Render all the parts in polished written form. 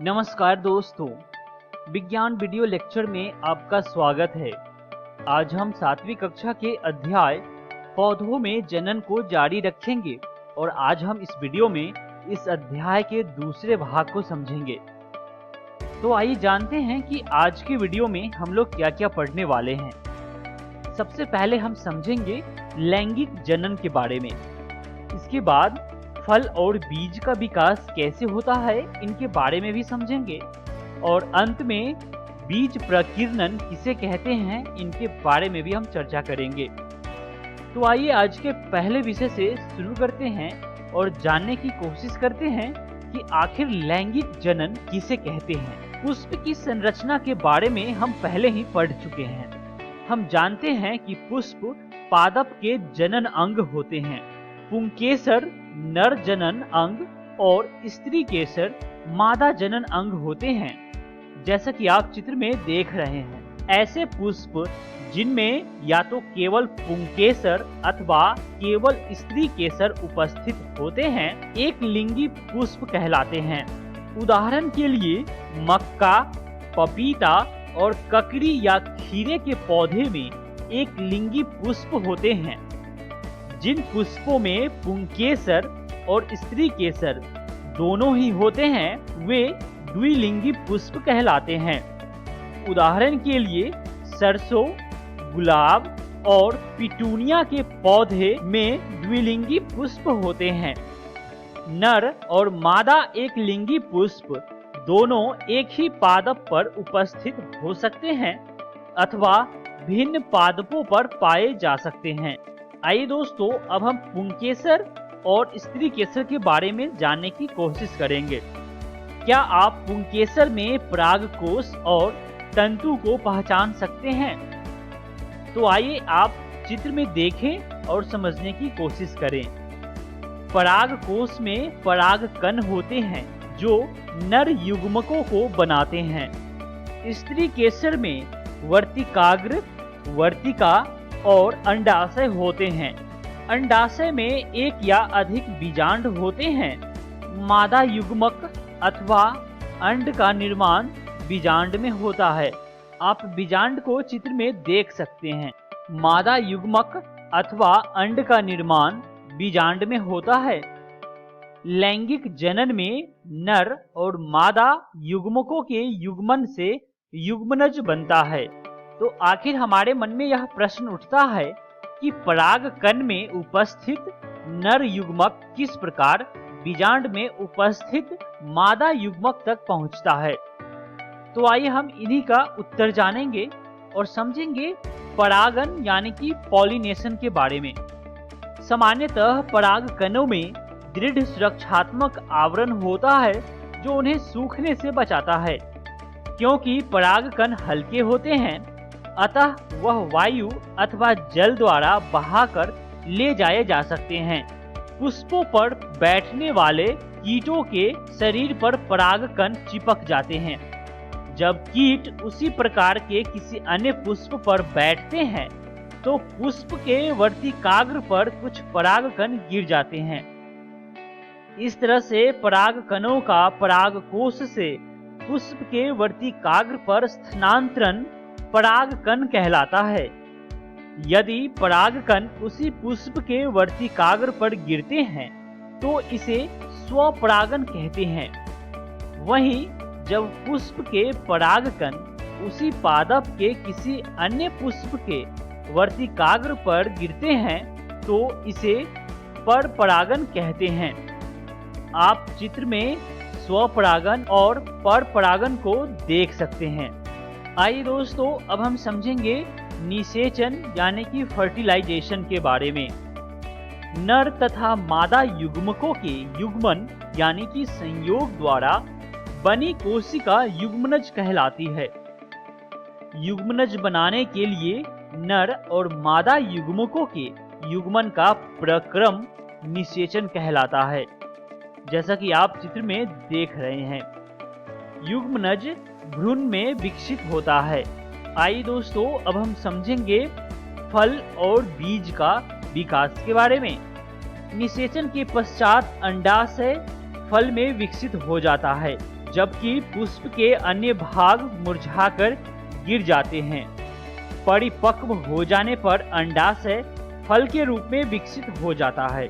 नमस्कार दोस्तों, विज्ञान वीडियो लेक्चर में आपका स्वागत है। आज हम 7वीं कक्षा के अध्याय पौधों में जनन को जारी रखेंगे और आज हम इस वीडियो में इस अध्याय के दूसरे भाग को समझेंगे। तो आइए जानते हैं कि आज के वीडियो में हम लोग क्या क्या पढ़ने वाले हैं। सबसे पहले हम समझेंगे लैंगिक जनन के बारे में। इसके बाद फल और बीज का विकास कैसे होता है इनके बारे में भी समझेंगे और अंत में बीज प्रकीर्णन किसे कहते हैं इनके बारे में भी हम चर्चा करेंगे। तो आइए आज के पहले विषय से शुरू करते हैं और जानने की कोशिश करते हैं कि आखिर लैंगिक जनन किसे कहते हैं। पुष्प की संरचना के बारे में हम पहले ही पढ़ चुके हैं। हम जानते हैं कि पुष्प पादप के जनन अंग होते हैं। पुंकेसर नर जनन अंग और स्त्री केसर मादा जनन अंग होते हैं, जैसा कि आप चित्र में देख रहे हैं। ऐसे पुष्प जिनमें या तो केवल पुंकेसर अथवा केवल स्त्री केसर उपस्थित होते हैं एक लिंगी पुष्प कहलाते हैं। उदाहरण के लिए मक्का, पपीता और ककड़ी या खीरे के पौधे में एक लिंगी पुष्प होते हैं। जिन पुष्पों में पुंकेसर और स्त्री केसर दोनों ही होते हैं वे द्विलिंगी पुष्प कहलाते हैं। उदाहरण के लिए सरसों, गुलाब और पिटूनिया के पौधे में द्विलिंगी पुष्प होते हैं। नर और मादा एक लिंगी पुष्प दोनों एक ही पादप पर उपस्थित हो सकते हैं अथवा भिन्न पादपों पर पाए जा सकते हैं। आइए दोस्तों, अब हम पुंकेसर और स्त्री केसर के बारे में जानने की कोशिश करेंगे। क्या आप पुंकेसर में परागकोश और तंतु को पहचान सकते हैं? तो आइए आप चित्र में देखें और समझने की कोशिश करें। परागकोश में परागकण होते हैं जो नर युग्मकों को बनाते हैं। स्त्री केसर में वर्तिकाग्र, वर्तिका और अंडाशय होते हैं। अंडाशय में एक या अधिक बीजांड होते हैं। मादा युग्मक अथवा अंड का निर्माण बीजांड में होता है। आप बीजांड को चित्र में देख सकते हैं। मादा युग्मक अथवा अंड का निर्माण बीजांड में होता है। लैंगिक जनन में नर और मादा युग्मकों के युग्मन से युग्मनज बनता है। तो आखिर हमारे मन में यह प्रश्न उठता है कि परागकण में उपस्थित नर युग्मक किस प्रकार बीजांड में उपस्थित मादा युग्मक तक पहुंचता है। तो आइए हम इन्हीं का उत्तर जानेंगे और समझेंगे परागन यानी कि पॉलिनेशन के बारे में। सामान्यतः परागकणों में दृढ़ सुरक्षात्मक आवरण होता है जो उन्हें सूखने से बचाता है। क्योंकि परागकण हल्के होते हैं अतः वह वायु अथवा जल द्वारा बहाकर ले जाए जा सकते हैं। पुष्पों पर बैठने वाले कीटों के शरीर पर परागकण चिपक जाते हैं। जब कीट उसी प्रकार के किसी अन्य पुष्प पर बैठते हैं तो पुष्प के वर्तिकाग्र पर कुछ परागकण गिर जाते हैं। इस तरह से परागकणों का परागकोश से पुष्प के वर्तिकाग्र पर स्थानांतरण परागकण कहलाता है। यदि परागकण उसी पुष्प के वर्तिकाग्र पर गिरते हैं तो इसे स्वपरागन कहते हैं। वहीं जब पुष्प के परागकण उसी पादप के किसी अन्य पुष्प के वर्तिकाग्र पर गिरते हैं तो इसे परपरागन कहते हैं। आप चित्र में स्वपरागन और परपरागन को देख सकते हैं। आइए दोस्तों, अब हम समझेंगे निषेचन यानी कि फर्टिलाइजेशन के बारे में। नर तथा मादा युग्मकों के युग्मन यानी कि संयोग द्वारा बनी कोशिका युग्मनज कहलाती है। युग्मनज बनाने के लिए नर और मादा युग्मकों के युग्मन का प्रक्रम निषेचन कहलाता है, जैसा कि आप चित्र में देख रहे हैं। युग्मनज भ्रूण में विकसित होता है। आइए दोस्तों, अब हम समझेंगे फल और बीज का विकास के बारे में। निषेचन के पश्चात अंडाशय फल में विकसित हो जाता है, जबकि पुष्प के अन्य भाग मुरझाकर गिर जाते हैं। परिपक्व हो जाने पर अंडाशय फल के रूप में विकसित हो जाता है।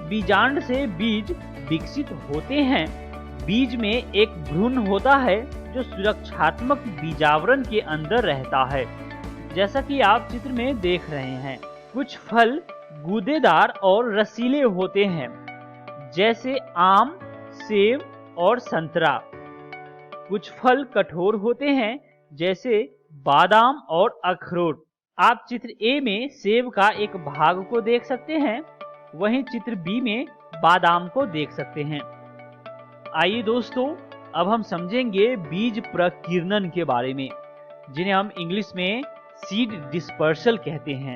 बीजांड से बीज विकसित होते हैं। बीज में एक भ्रूण होता है जो सुरक्षात्मक बीजावरण के अंदर रहता है, जैसा कि आप चित्र में देख रहे हैं। कुछ फल गूदेदार और रसीले होते हैं, जैसे आम, सेब और संतरा। कुछ फल कठोर होते हैं, जैसे बादाम और अखरोट। आप चित्र ए में सेब का एक भाग को देख सकते हैं, वहीं चित्र बी में बादाम को देख सकते हैं। आइए दोस्तों, अब हम समझेंगे बीज प्रकीर्णन के बारे में, जिन्हें हम इंग्लिश में सीड डिस्पर्सल कहते हैं।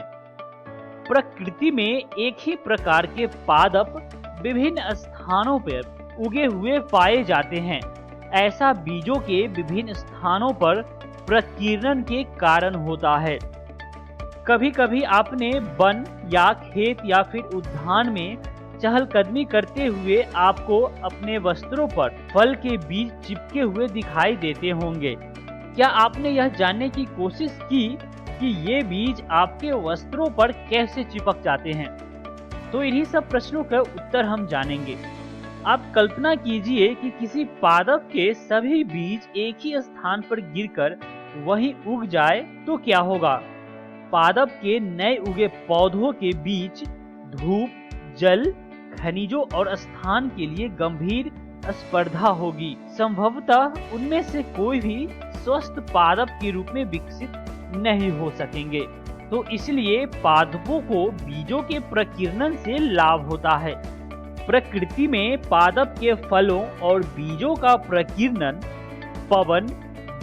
प्रकृति में एक ही प्रकार के पादप विभिन्न स्थानों पर उगे हुए पाए जाते हैं। ऐसा बीजों के विभिन्न स्थानों पर प्रकीर्णन के कारण होता है। कभी कभी आपने वन या खेत या फिर उद्यान में चहलकदमी करते हुए आपको अपने वस्त्रों पर फल के बीज चिपके हुए दिखाई देते होंगे। क्या आपने यह जानने की कोशिश की कि ये बीज आपके वस्त्रों पर कैसे चिपक जाते हैं? तो इन्हीं सब प्रश्नों का उत्तर हम जानेंगे। आप कल्पना कीजिए कि किसी पादप के सभी बीज एक ही स्थान पर गिरकर वहीं उग जाए तो क्या होगा? पादप के नए उगे पौधों के बीच धूप, जल, खनिजों और स्थान के लिए गंभीर स्पर्धा होगी। संभवतः उनमें से कोई भी स्वस्थ पादप के रूप में विकसित नहीं हो सकेंगे। तो इसलिए पादपों को बीजों के प्रकीर्णन से लाभ होता है। प्रकृति में पादप के फलों और बीजों का प्रकीर्णन पवन,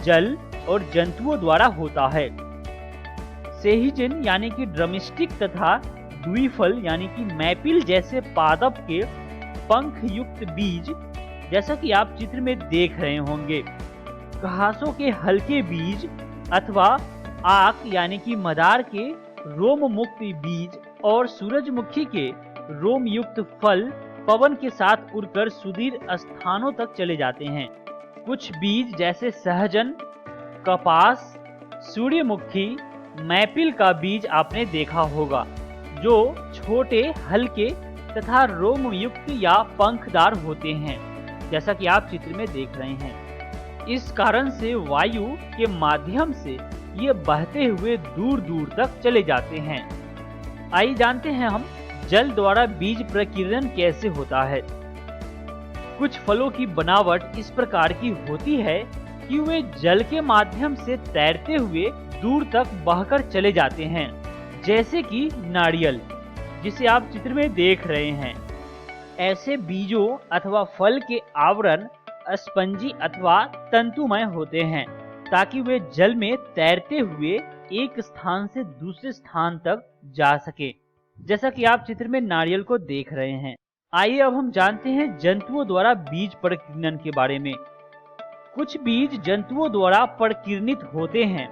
जल और जंतुओं द्वारा होता है। सेहिजन यानी कि ड्रमस्टिक तथा द्विफल यानी कि मैपिल जैसे पादप के पंख युक्त बीज, जैसा कि आप चित्र में देख रहे होंगे, घासों के हल्के बीज अथवा आक यानी कि मदार के रोम मुक्त बीज और सूरजमुखी के रोम युक्त फल पवन के साथ उड़कर सुदूर स्थानों तक चले जाते हैं। कुछ बीज जैसे सहजन, कपास, सूर्यमुखी, मैपिल का बीज आपने देखा होगा, जो छोटे, हल्के तथा रोम युक्त या पंखदार होते हैं, जैसा कि आप चित्र में देख रहे हैं। इस कारण से वायु के माध्यम से ये बहते हुए दूर दूर तक चले जाते हैं। आइए जानते हैं हम जल द्वारा बीज प्रकीर्णन कैसे होता है। कुछ फलों की बनावट इस प्रकार की होती है कि वे जल के माध्यम से तैरते हुए दूर तक बहकर चले जाते हैं, जैसे कि नारियल, जिसे आप चित्र में देख रहे हैं। ऐसे बीजों अथवा फल के आवरण स्पंजी अथवा तंतुमय होते हैं, ताकि वे जल में तैरते हुए एक स्थान से दूसरे स्थान तक जा सके, जैसा कि आप चित्र में नारियल को देख रहे हैं। आइए अब हम जानते हैं जंतुओं द्वारा बीज प्रकीर्णन के बारे में। कुछ बीज जंतुओं द्वारा प्रकीर्णित होते हैं,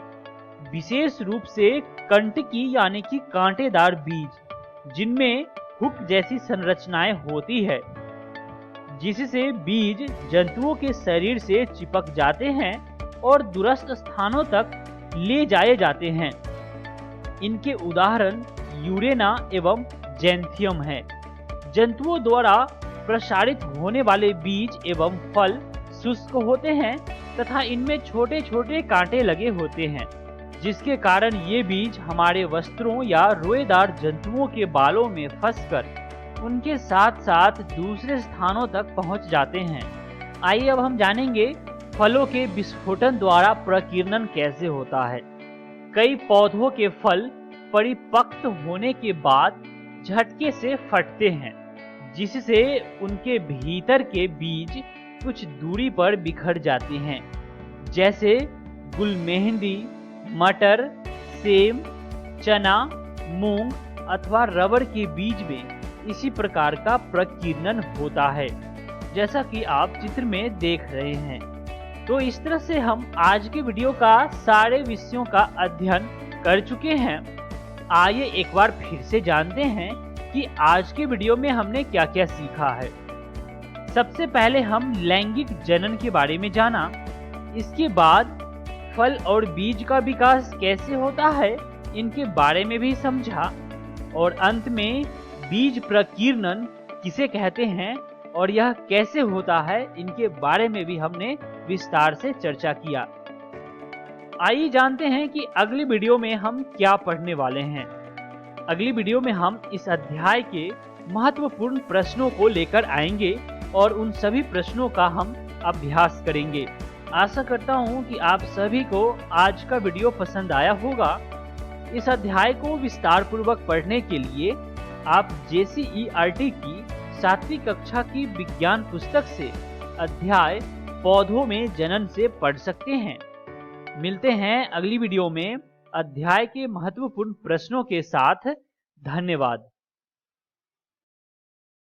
विशेष रूप से कंटकी यानी कि कांटेदार बीज, जिनमें हुक जैसी संरचनाएं होती है, जिससे बीज जंतुओं के शरीर से चिपक जाते हैं और दूरस्थ स्थानों तक ले जाए जाते हैं। इनके उदाहरण यूरेना एवं जेंथियम है। जंतुओं द्वारा प्रसारित होने वाले बीज एवं फल शुष्क होते हैं तथा इनमें छोटे छोटे कांटे लगे होते हैं, जिसके कारण ये बीज हमारे वस्त्रों या रोएदार जंतुओं के बालों में फंसकर उनके साथ साथ दूसरे स्थानों तक पहुंच जाते हैं। आइए अब हम जानेंगे फलों के विस्फोटन द्वारा प्रकीर्णन कैसे होता है। कई पौधों के फल परिपक्व होने के बाद झटके से फटते हैं, जिससे उनके भीतर के बीज कुछ दूरी पर बिखर जाते हैं, जैसे गुलमेहंदी, मटर, सेम, चना, मूंग अथवा रबर के बीज में इसी प्रकार का प्रकीर्णन होता है, जैसा कि आप चित्र में देख रहे हैं। तो इस तरह से हम आज के वीडियो का सारे विषयों का अध्ययन कर चुके हैं। आइए एक बार फिर से जानते हैं कि आज के वीडियो में हमने क्या क्या सीखा है। सबसे पहले हम लैंगिक जनन के बारे में जाना, इसके बाद फल और बीज का विकास कैसे होता है इनके बारे में भी समझा, और अंत में बीज प्रकीर्णन किसे कहते हैं और यह कैसे होता है इनके बारे में भी हमने विस्तार से चर्चा किया। आइए जानते हैं कि अगली वीडियो में हम क्या पढ़ने वाले हैं। अगली वीडियो में हम इस अध्याय के महत्वपूर्ण प्रश्नों को लेकर आएंगे और उन सभी प्रश्नों का हम अभ्यास करेंगे। आशा करता हूं कि आप सभी को आज का वीडियो पसंद आया होगा। इस अध्याय को विस्तार पूर्वक पढ़ने के लिए आप JCERT की 7वीं कक्षा की विज्ञान पुस्तक से अध्याय पौधों में जनन से पढ़ सकते हैं। मिलते हैं अगली वीडियो में अध्याय के महत्वपूर्ण प्रश्नों के साथ। धन्यवाद।